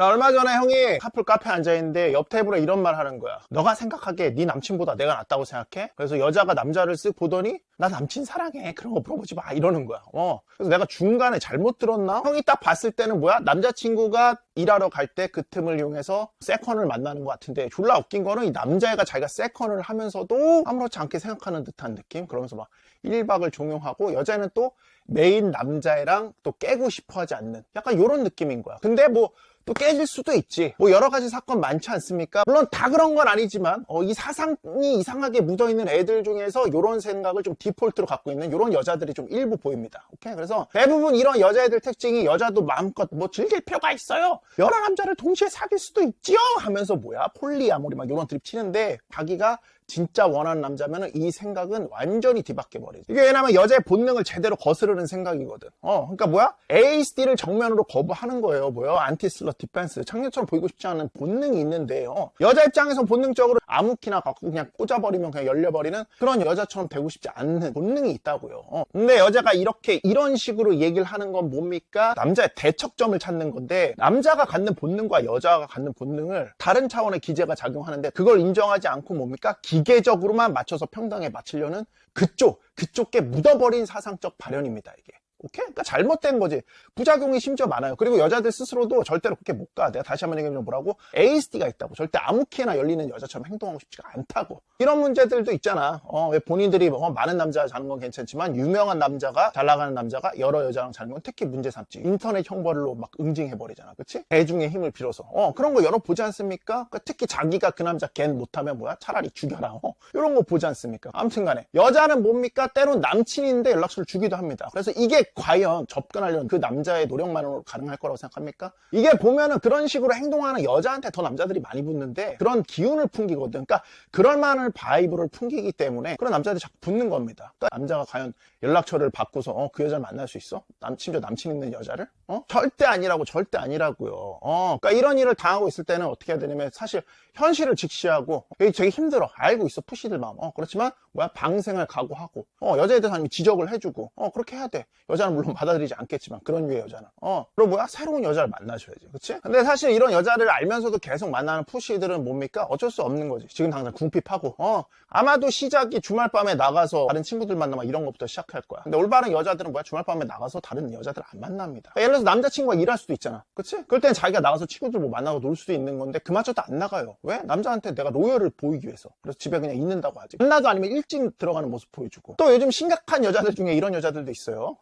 나 얼마 전에 형이 카풀 카페에 앉아있는데 옆 테이블에 이런 말 하는 거야. 너가 생각하기에 네 남친보다 내가 낫다고 생각해? 그래서 여자가 남자를 쓱 보더니 나 남친 사랑해. 그런 거 물어보지 마. 이러는 거야. 그래서 내가 중간에 잘못 들었나? 형이 딱 봤을 때는 뭐야? 남자친구가 일하러 갈 때 그 틈을 이용해서 세컨을 만나는 것 같은데 졸라 웃긴 거는 이 남자애가 자기가 세컨을 하면서도 아무렇지 않게 생각하는 듯한 느낌? 그러면서 막 1박을 종용하고 여자는 또 메인 남자애랑 또 깨고 싶어 하지 않는 약간 이런 느낌인 거야. 근데 뭐 또 깨질 수도 있지. 뭐 여러 가지 사건 많지 않습니까? 물론 다 그런 건 아니지만 이 사상이 이상하게 묻어있는 애들 중에서 이런 생각을 좀 디폴트로 갖고 있는 이런 여자들이 좀 일부 보입니다. 오케이? 그래서 대부분 이런 여자애들 특징이 여자도 마음껏 뭐 즐길 필요가 있어요. 여러 남자를 동시에 사귈 수도 있지요? 하면서 뭐야? 폴리아모리 막 이런 드립 치는데 자기가 진짜 원하는 남자면은 이 생각은 완전히 뒤바뀌어버리지. 이게 왜냐면 여자의 본능을 제대로 거스르는 생각이거든. 그러니까 뭐야? ASD를 정면으로 거부하는 거예요. 뭐요? 안티슬러 디펜스. 창녀처럼 보이고 싶지 않은 본능이 있는데, 여자 입장에서 본능적으로 아무 키나 갖고 그냥 꽂아버리면 그냥 열려버리는 그런 여자처럼 되고 싶지 않는 본능이 있다고요. 근데 여자가 이런 식으로 얘기를 하는 건 뭡니까? 남자의 대척점을 찾는 건데, 남자가 갖는 본능과 여자가 갖는 본능을 다른 차원의 기제가 작용하는데, 그걸 인정하지 않고 뭡니까? 기계적으로만 맞춰서 평등에 맞추려는 그쪽에 묻어버린 사상적 발현입니다, 이게. 오케이? 그러니까 잘못된 거지. 부작용이 심지어 많아요. 그리고 여자들 스스로도 절대로 그렇게 못 가. 내가 다시 한번 얘기하면 뭐라고? ASD가 있다고. 절대 아무 키나 열리는 여자처럼 행동하고 싶지가 않다고. 이런 문제들도 있잖아. 왜 본인들이 많은 남자와 자는 건 괜찮지만 유명한 남자가, 잘 나가는 남자가 여러 여자랑 자는 건 특히 문제 삼지. 인터넷 형벌로 막 응징해버리잖아. 그치? 대중의 힘을 빌어서. 그런 거 여러 보지 않습니까? 그러니까 특히 자기가 그 남자 걘 못하면 뭐야? 차라리 죽여라. 이런 거 보지 않습니까? 아무튼 간에. 여자는 뭡니까? 때론 남친인데 연락처를 주기도 합니다. 그래서 이게 과연 접근하려는 그 남자의 노력만으로 가능할 거라고 생각합니까? 이게 보면은 그런 식으로 행동하는 여자한테 더 남자들이 많이 붙는데 그런 기운을 풍기거든. 그러니까 그럴 만한 바이브를 풍기기 때문에 그런 남자들이 자꾸 붙는 겁니다. 그러니까 남자가 과연 연락처를 받고서 그 여자를 만날 수 있어? 심지어 남친 있는 여자를? 절대 아니라고, 절대 아니라고요. 그러니까 이런 일을 당하고 있을 때는 어떻게 해야 되냐면 사실 현실을 직시하고 되게 힘들어. 알고 있어. 푸시들 마음. 그렇지만 뭐야? 방생을 각오하고 여자에 대해서 지적을 해주고 그렇게 해야 돼. 여자는 물론 받아들이지 않겠지만 그런 류의 여자는 그럼 뭐야? 새로운 여자를 만나줘야지. 그치? 근데 사실 이런 여자를 알면서도 계속 만나는 푸시들은 뭡니까? 어쩔 수 없는 거지. 지금 당장 궁핍하고 아마도 시작이 주말 밤에 나가서 다른 친구들 만나면 이런 것부터 시작할 거야. 근데 올바른 여자들은 뭐야? 주말 밤에 나가서 다른 여자들 안 만납니다. 예를 들어서 남자친구가 일할 수도 있잖아. 그치? 그럴 땐 자기가 나가서 친구들 뭐 만나고 놀 수도 있는 건데 그마저도 안 나가요. 왜? 남자한테 내가 로열을 보이기 위해서. 그래서 집에 그냥 있는다고 하지. 만나도 아니면 일찍 들어가는 모습 보여주고. 또 요즘 심각한 여자들 중에 이런 여자들도 있어요.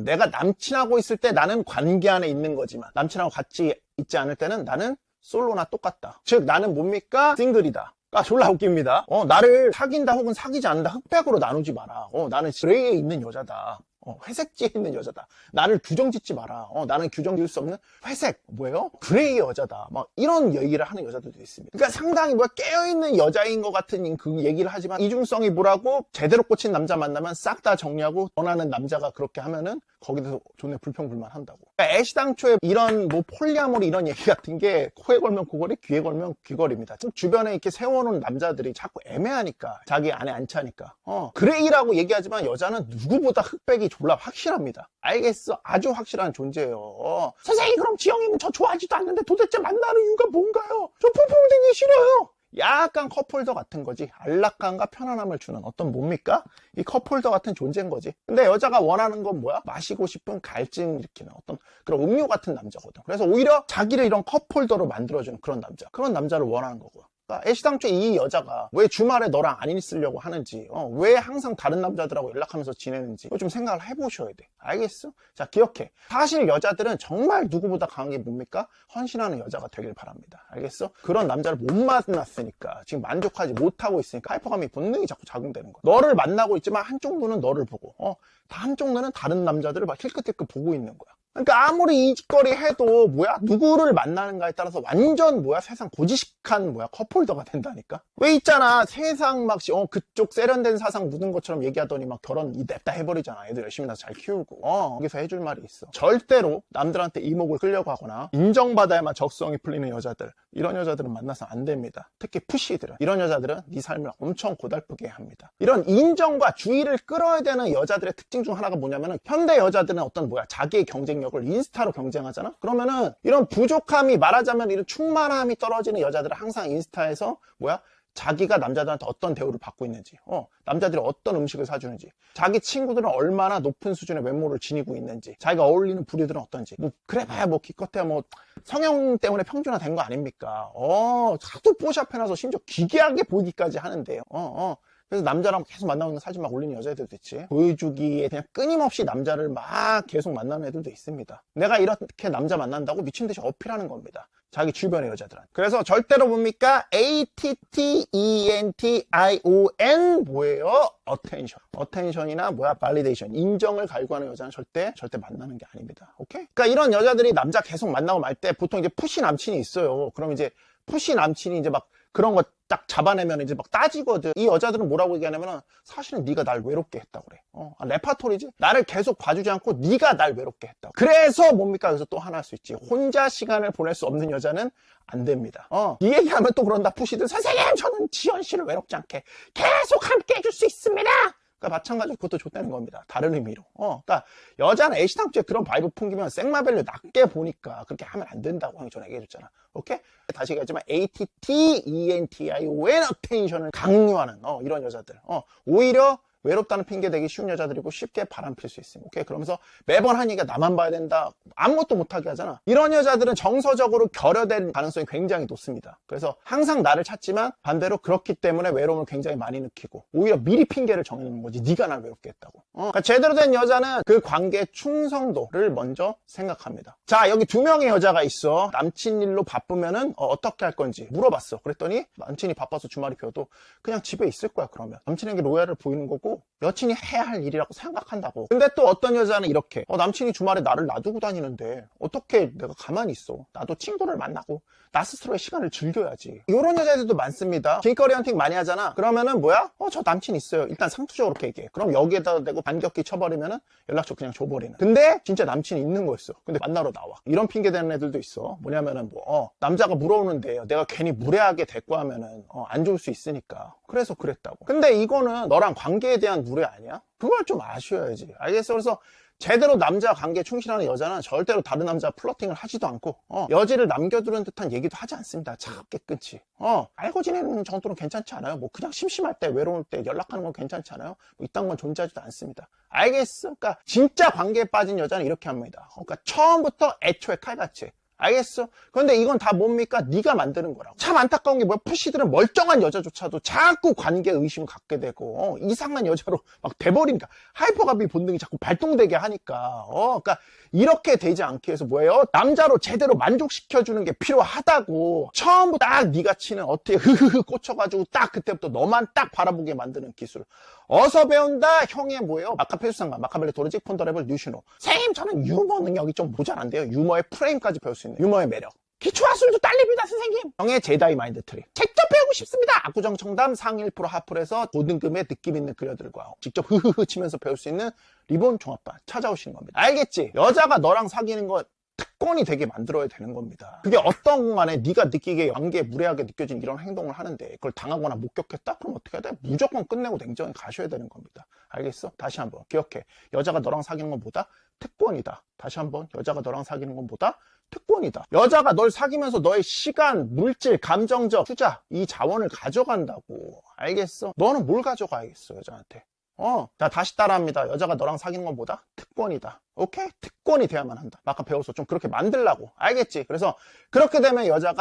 내가 남친하고 있을 때 나는 관계 안에 있는 거지만 남친하고 같이 있지 않을 때는 나는 솔로나 똑같다. 즉 나는 뭡니까? 싱글이다. 졸라 웃깁니다. 나를 사귄다 혹은 사귀지 않는다 흑백으로 나누지 마라. 나는 그레이에 있는 여자다. 회색지에 있는 여자다. 나를 규정짓지 마라. 나는 규정지을 수 없는 회색, 뭐예요? 그레이 여자다. 막 이런 얘기를 하는 여자들도 있습니다. 그러니까 상당히 뭐야 깨어있는 여자인 것 같은 그 얘기를 하지만 이중성이 뭐라고 제대로 꽂힌 남자 만나면 싹 다 정리하고 원하는 남자가 그렇게 하면은 거기서 존내 불평불만 한다고. 그러니까 애시당초에 이런 뭐 폴리아모리 이런 얘기 같은 게 코에 걸면 코걸이, 귀에 걸면 귀걸입니다. 즉 주변에 이렇게 세워놓은 남자들이 자꾸 애매하니까 자기 안에 안 차니까 그레이라고 얘기하지만 여자는 누구보다 흑백이 졸라 확실합니다. 알겠어? 아주 확실한 존재예요. 선생님 그럼 지영이는 저 좋아하지도 않는데 도대체 만나는 이유가 뭔가요? 저 뽀뽀되기 싫어요. 약간 컵홀더 같은 거지. 안락감과 편안함을 주는 어떤 뭡니까? 이 컵홀더 같은 존재인 거지. 근데 여자가 원하는 건 뭐야? 마시고 싶은 갈증 일으키는 어떤 그런 음료 같은 남자거든. 그래서 오히려 자기를 이런 컵홀더로 만들어주는 그런 남자. 그런 남자를 원하는 거고요. 그러니까 애시당초에 이 여자가 왜 주말에 너랑 안 있으려고 하는지 왜 항상 다른 남자들하고 연락하면서 지내는지 이거 좀 생각을 해보셔야 돼. 알겠어? 자 기억해. 사실 여자들은 정말 누구보다 강한 게 뭡니까? 헌신하는 여자가 되길 바랍니다. 알겠어? 그런 남자를 못 만났으니까 지금 만족하지 못하고 있으니까 하이퍼감이 본능이 자꾸 작용되는 거야. 너를 만나고 있지만 한쪽 눈은 너를 보고 한쪽 눈은 다른 남자들을 막 힐끗힐끗 보고 있는 거야. 그러니까 아무리 이 짓거리 해도 뭐야 누구를 만나는가에 따라서 완전 뭐야 세상 고지식한 뭐야 컵홀더가 된다니까. 왜 있잖아 세상 막 그쪽 세련된 사상 묻은 것처럼 얘기하더니 막 결혼 냅다 해버리잖아. 애들 열심히 나서 잘 키우고 거기서 해줄 말이 있어. 절대로 남들한테 이목을 끌려고 하거나 인정받아야만 적성이 풀리는 여자들, 이런 여자들은 만나서 안 됩니다. 특히 푸시들은, 이런 여자들은 네 삶을 엄청 고달프게 합니다. 이런 인정과 주의를 끌어야 되는 여자들의 특징 중 하나가 뭐냐면은 현대 여자들은 어떤 뭐야 자기의 경쟁력 경쟁력을 인스타로 경쟁하잖아? 그러면은 이런 부족함이 말하자면 이런 충만함이 떨어지는 여자들은 항상 인스타에서 자기가 남자들한테 어떤 대우를 받고 있는지, 남자들이 어떤 음식을 사주는지, 자기 친구들은 얼마나 높은 수준의 외모를 지니고 있는지, 자기가 어울리는 부류들은 어떤지, 그래봐야 기껏해야 성형 때문에 평준화된 거 아닙니까? 하도 뽀샵 해놔서 심지어 기괴하게 보이기까지 하는데요. 그래서 남자랑 계속 만나는 사진 막 올리는 여자애들도 있지. 보여주기에 그냥 끊임없이 남자를 막 계속 만나는 애들도 있습니다. 내가 이렇게 남자 만난다고 미친듯이 어필하는 겁니다. 자기 주변의 여자들한테. 그래서 절대로 뭡니까? ATTENTION 뭐예요? attention이나 validation, 인정을 갈구하는 여자는 절대 만나는 게 아닙니다. 오케이? 그러니까 이런 여자들이 남자 계속 만나고 말 때 보통 이제 푸시 남친이 있어요. 그럼 이제 푸시 남친이 이제 막 그런 거 딱 잡아내면 이제 막 따지거든. 이 여자들은 뭐라고 얘기하냐면은 사실은 네가 날 외롭게 했다고 그래. 레파토리지. 나를 계속 봐주지 않고 네가 날 외롭게 했다고. 그래서 뭡니까? 여기서 또 하나 할 수 있지. 혼자 시간을 보낼 수 없는 여자는 안 됩니다. 이 얘기하면 또 그런다. 푸시들 선생님 저는 지연 씨를 외롭지 않게 계속 함께 해줄 수 있습니다. 그러니까 마찬가지로 그것도 좆되는 겁니다. 다른 의미로. 그러니까 여자는 애시당초에 그런 바이브 풍기면 생마밸류 낮게 보니까 그렇게 하면 안 된다고 형이 전에 얘기해줬잖아. 오케이? 다시 얘기하지만 ATTENTION attention을 강요하는 이런 여자들. 오히려 외롭다는 핑계 대기 쉬운 여자들이고 쉽게 바람필 수 있습니다. 오케이? 그러면서 매번 한 얘기가 나만 봐야 된다. 아무것도 못하게 하잖아. 이런 여자들은 정서적으로 결여된 가능성이 굉장히 높습니다. 그래서 항상 나를 찾지만 반대로 그렇기 때문에 외로움을 굉장히 많이 느끼고 오히려 미리 핑계를 정해놓는 거지. 네가 날 외롭게 했다고. 그러니까 제대로 된 여자는 그 관계의 충성도를 먼저 생각합니다. 자, 여기 2명의 여자가 있어. 남친 일로 바쁘면은 어떻게 할 건지 물어봤어. 그랬더니 남친이 바빠서 주말이 비어도 그냥 집에 있을 거야. 그러면 남친에게 로얄을 보이는 거고 여친이 해야 할 일이라고 생각한다고. 근데 또 어떤 여자는 이렇게 남친이 주말에 나를 놔두고 다니는데 어떻게 내가 가만히 있어. 나도 친구를 만나고 나 스스로의 시간을 즐겨야지. 이런 여자들도 많습니다. 길거리 헌팅 많이 하잖아. 그러면은 저 남친 있어요. 일단 상투적으로 그렇게 얘기해. 그럼 여기에다 대고 반격기 쳐버리면은 연락처 그냥 줘버리는. 근데 진짜 남친이 있는 거였어. 근데 만나러 나와. 이런 핑계 대는 애들도 있어. 뭐냐면은 남자가 물어오는데 내가 괜히 무례하게 대꾸하면은 안 좋을 수 있으니까. 그래서 그랬다고. 근데 이거는 너랑 관계에 대한 무례 아니야? 그걸 좀 아셔야지. 알겠어? 그래서 제대로 남자 관계에 충실하는 여자는 절대로 다른 남자 플러팅을 하지도 않고 여지를 남겨두는 듯한 얘기도 하지 않습니다. 차갑게 끊지. 알고 지내는 정도는 괜찮지 않아요? 그냥 심심할 때 외로울 때 연락하는 건 괜찮지 않아요? 이딴 건 존재하지도 않습니다. 알겠어? 그러니까 진짜 관계에 빠진 여자는 이렇게 합니다. 그러니까 처음부터 애초에 칼같이. 알겠어? 그런데 이건 다 뭡니까? 네가 만드는 거라고. 참 안타까운 게 푸시들은 멀쩡한 여자조차도 자꾸 관계 의심을 갖게 되고 이상한 여자로 막 돼버리니까 하이퍼가비 본능이 자꾸 발동되게 하니까 그러니까 이렇게 되지 않기 위해서 뭐예요? 남자로 제대로 만족시켜주는 게 필요하다고. 처음부터 딱 네가 치는 어떻게 흐흐흐 꽂혀가지고 딱 그때부터 너만 딱 바라보게 만드는 기술. 어서 배운다. 형의 뭐예요? 마카페수상관, 마카벨리 도르직 폰더레블 뉴시노. 선생님 저는 유머 능력이 좀 모자란데요. 유머의 프레임까지 배울 수 있는 유머의 매력. 기초하술도 딸립니다 선생님. 형의 제다이 마인드 트리. 직접 배우고 싶습니다. 압구정 청담 상위 1% 하플에서 고등급의 느낌 있는 그녀들과 직접 흐흐흐 치면서 배울 수 있는 리본 종합반 찾아오시는 겁니다. 알겠지? 여자가 너랑 사귀는 거 특권이 되게 만들어야 되는 겁니다. 그게 어떤 간에 네가 느끼기에 관계에 무례하게 느껴진 이런 행동을 하는데 그걸 당하거나 목격했다? 그럼 어떻게 해야 돼? 무조건 끝내고 냉정히 가셔야 되는 겁니다. 알겠어? 다시 한번 기억해. 여자가 너랑 사귀는 건 뭐다? 특권이다. 다시 한번 여자가 너랑 사귀는 건 뭐다? 특권이다. 여자가 널 사귀면서 너의 시간, 물질, 감정적, 투자 이 자원을 가져간다고. 알겠어? 너는 뭘 가져가야겠어 여자한테. 자 다시 따라합니다. 여자가 너랑 사귀는 건 뭐다? 특권이다. 오케이? 특권이 돼야만 한다. 아까 배워서 좀 그렇게 만들라고. 알겠지? 그래서 그렇게 되면 여자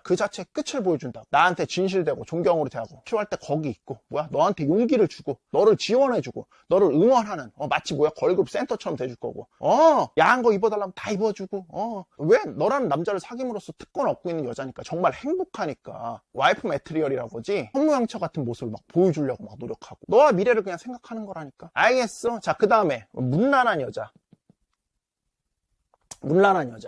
그 자체의 끝을 보여준다고. 나한테 진실되고 존경으로 대하고 필요할 때 거기 있고 너한테 용기를 주고 너를 지원해주고 너를 응원하는 마치 걸그룹 센터처럼 돼줄 거고 야한 거 입어달라면 다 입어주고 왜? 너라는 남자를 사귐으로써 특권 얻고 있는 여자니까 정말 행복하니까 와이프 매트리얼이라고 하지 현모양처 같은 모습을 막 보여주려고 막 노력하고 너와 미래를 그냥 생각하는 거라니까. 알겠어? 자 그 다음에 문란한 여자.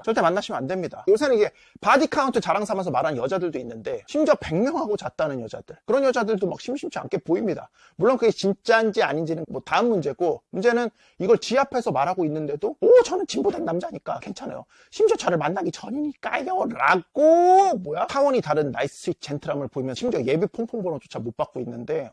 절대 만나시면 안 됩니다. 요새는 이게 바디 카운트 자랑 삼아서 말하는 여자들도 있는데 심지어 100명하고 잤다는 여자들, 그런 여자들도 막 심심치 않게 보입니다. 물론 그게 진짜인지 아닌지는 다음 문제고, 문제는 이걸 지 앞에서 말하고 있는데도 저는 진보된 남자니까 괜찮아요. 심지어 저를 만나기 전이니까요 라고 차원이 다른 나이스 스윗 젠틀함을 보이면 심지어 예비 퐁퐁 번호조차 못 받고 있는데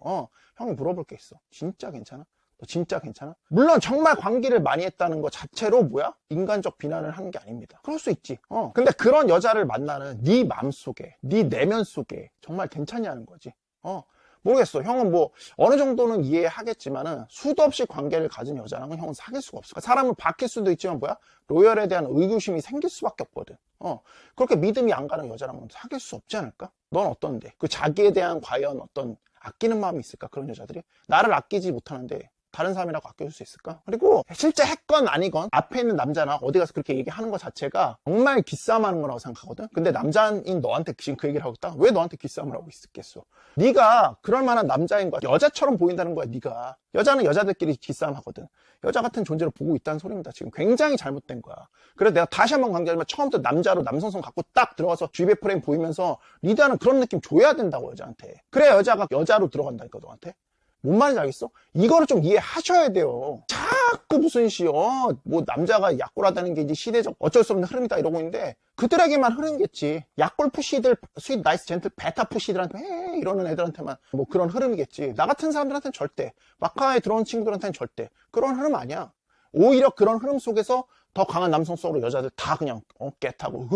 형이 물어볼 게 있어. 진짜 괜찮아? 너 진짜 괜찮아? 물론 정말 관계를 많이 했다는 것 자체로 뭐야? 인간적 비난을 하는 게 아닙니다. 그럴 수 있지. 근데 그런 여자를 만나는 네 마음속에, 네 내면 속에 정말 괜찮냐는 거지. 모르겠어. 형은 뭐 어느 정도는 이해하겠지만은 수도 없이 관계를 가진 여자랑은 형은 사귈 수가 없어. 사람은 바뀔 수도 있지만 뭐야? 로열에 대한 의구심이 생길 수밖에 없거든. 그렇게 믿음이 안 가는 여자랑은 사귈 수 없지 않을까? 넌 어떤데? 그 자기에 대한 과연 어떤 아끼는 마음이 있을까? 그런 여자들이 나를 아끼지 못하는데 다른 사람이라고 아껴줄 수 있을까? 그리고 실제 했건 아니건 앞에 있는 남자나 어디 가서 그렇게 얘기하는 것 자체가 정말 기싸움하는 거라고 생각하거든. 근데 남자인 너한테 지금 그 얘기를 하고 있다? 왜 너한테 기싸움을 하고 있겠어? 네가 그럴 만한 남자인 거야. 여자처럼 보인다는 거야. 네가 여자는 여자들끼리 기싸움하거든. 여자 같은 존재로 보고 있다는 소리입니다. 지금 굉장히 잘못된 거야. 그래서 내가 다시 한번 강조하지만 처음부터 남자로 남성성 갖고 딱 들어가서 주입의 프레임 보이면서 리더는 그런 느낌 줘야 된다고 여자한테. 그래야 여자가 여자로 들어간다니까 너한테. 뭔 말인지 알겠어? 이거를 좀 이해하셔야 돼요. 자꾸 무슨 뭐 남자가 약골하다는 게 이제 시대적 어쩔 수 없는 흐름이다 이러고 있는데 그들에게만 흐름이겠지. 약골 푸시들, 스윗 나이스 젠틀 베타 푸시들한테 이러는 애들한테만 뭐 그런 흐름이겠지. 나 같은 사람들한테는 절대, 마카에 들어온 친구들한테는 절대 그런 흐름 아니야. 오히려 그런 흐름 속에서 더 강한 남성성으로 여자들 다 그냥 깨타고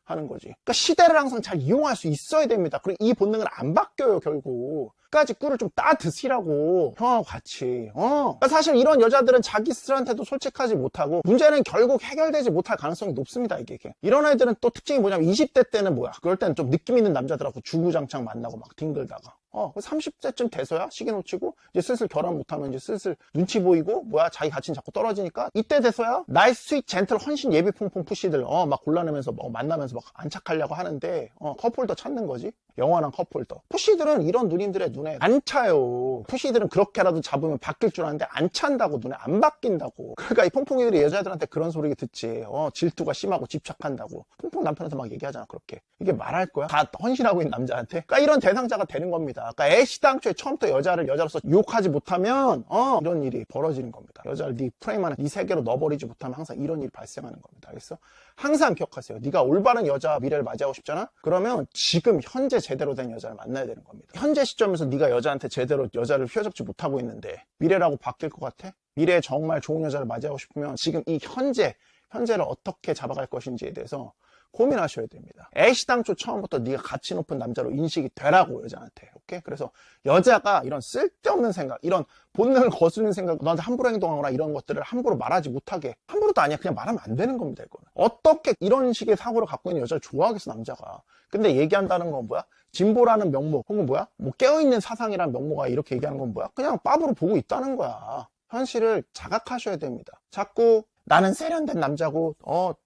하는 거지. 그러니까 시대를 항상 잘 이용할 수 있어야 됩니다. 그리고 이 본능은 안 바뀌어요 결국. 끝까지 꿀을 좀 따 드시라고 형하고 같이. 그러니까 사실 이런 여자들은 자기 스스로한테도 솔직하지 못하고 문제는 결국 해결되지 못할 가능성이 높습니다. 이게 이런 애들은 또 특징이 뭐냐면 20대 때는 뭐야? 그럴 때는 좀 느낌 있는 남자들하고 주구장창 만나고 막 뒹글다가 30대쯤 돼서야 시기 놓치고 이제 슬슬 결혼 못하면 이제 슬슬 눈치 보이고 뭐야 자기 가치는 자꾸 떨어지니까 이때 돼서야 나의 스윗 젠틀 헌신 예비 퐁퐁 푸시들 막 골라내면서 막 만나면서 막 안착하려고 하는데 컵홀더 찾는 거지. 영원한 컵홀더. 푸시들은 이런 누님들의 눈에 안 차요. 푸시들은 그렇게라도 잡으면 바뀔 줄 아는데 안 찬다고. 눈에 안 바뀐다고. 그러니까 이 퐁퐁이들이 여자들한테 그런 소리 듣지. 질투가 심하고 집착한다고. 퐁퐁 남편한테 막 얘기하잖아 그렇게. 이게 말할 거야? 다 헌신하고 있는 남자한테? 그러니까 이런 대상자가 되는 겁니다. 그러니까 애시당초에 처음부터 여자를 여자로서 유혹하지 못하면 이런 일이 벌어지는 겁니다. 여자를 네 프레임 안에 네 세계로 넣어버리지 못하면 항상 이런 일이 발생하는 겁니다. 알겠어? 항상 기억하세요. 네가 올바른 여자 미래를 맞이하고 싶잖아? 그러면 지금 현재 제대로 된 여자를 만나야 되는 겁니다. 현재 시점에서 네가 여자한테 제대로 여자를 휘어잡지 못하고 있는데 미래라고 바뀔 것 같아? 미래에 정말 좋은 여자를 맞이하고 싶으면 지금 이 현재를 어떻게 잡아갈 것인지에 대해서 고민하셔야 됩니다. 애시당초 처음부터 네가 가치 높은 남자로 인식이 되라고 여자한테. 오케이? 그래서 여자가 이런 쓸데없는 생각, 이런 본능을 거스르는 생각, 너한테 함부로 행동하거나 이런 것들을 함부로 말하지 못하게. 함부로도 아니야. 그냥 말하면 안 되는 겁니다. 이거는. 어떻게 이런 식의 사고를 갖고 있는 여자를 좋아하겠어 남자가. 근데 얘기한다는 건 뭐야? 진보라는 명목 혹은 뭐야? 뭐 깨어있는 사상이라는 명목아 이렇게 얘기하는 건 뭐야? 그냥 빠부로 보고 있다는 거야. 현실을 자각하셔야 됩니다. 자꾸 나는 세련된 남자고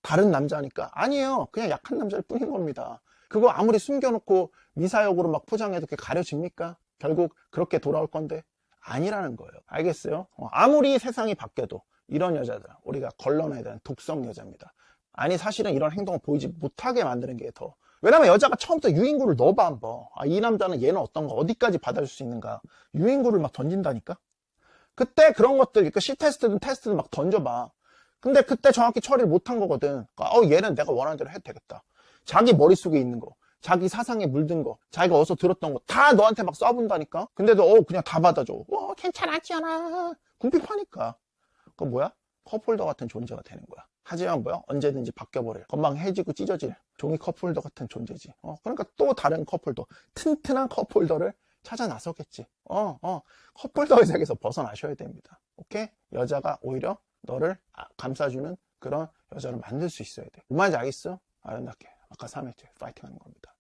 다른 남자니까 아니에요. 그냥 약한 남자일 뿐인 겁니다. 그거 아무리 숨겨놓고 미사역으로 막 포장해도 그게 가려집니까? 결국 그렇게 돌아올 건데 아니라는 거예요. 알겠어요? 아무리 세상이 바뀌어도 이런 여자들 우리가 걸러내야 되는 독성 여자입니다. 아니 사실은 이런 행동을 보이지 못하게 만드는 게 더. 왜냐면 여자가 처음부터 유인구를 넣어봐 한번. 이 남자는 얘는 어떤가 어디까지 받아줄 수 있는가. 유인구를 막 던진다니까. 그때 그런 것들 그러니까 C테스트든 테스트든 막 던져봐. 근데 그때 정확히 처리를 못한 거거든. 그러니까 얘는 내가 원하는 대로 해도 되겠다. 자기 머릿속에 있는 거, 자기 사상에 물든 거, 자기가 어디서 들었던 거 다 너한테 막 쏴본다니까. 근데도 그냥 다 받아줘. 괜찮아 지연아. 궁핍하니까. 그거 뭐야? 컵홀더 같은 존재가 되는 거야. 하지만 뭐야? 언제든지 바뀌어버릴 건방해지고 찢어질 종이 컵홀더 같은 존재지. 그러니까 또 다른 컵홀더, 튼튼한 컵홀더를 찾아 나서겠지. 컵홀더의 세계에서 벗어나셔야 됩니다. 오케이? 여자가 오히려 너를 감싸주는 그런 여자를 만들 수 있어야 돼. 뭔 말인지 알겠어? 아름답게 아까 3회째 파이팅 하는 겁니다.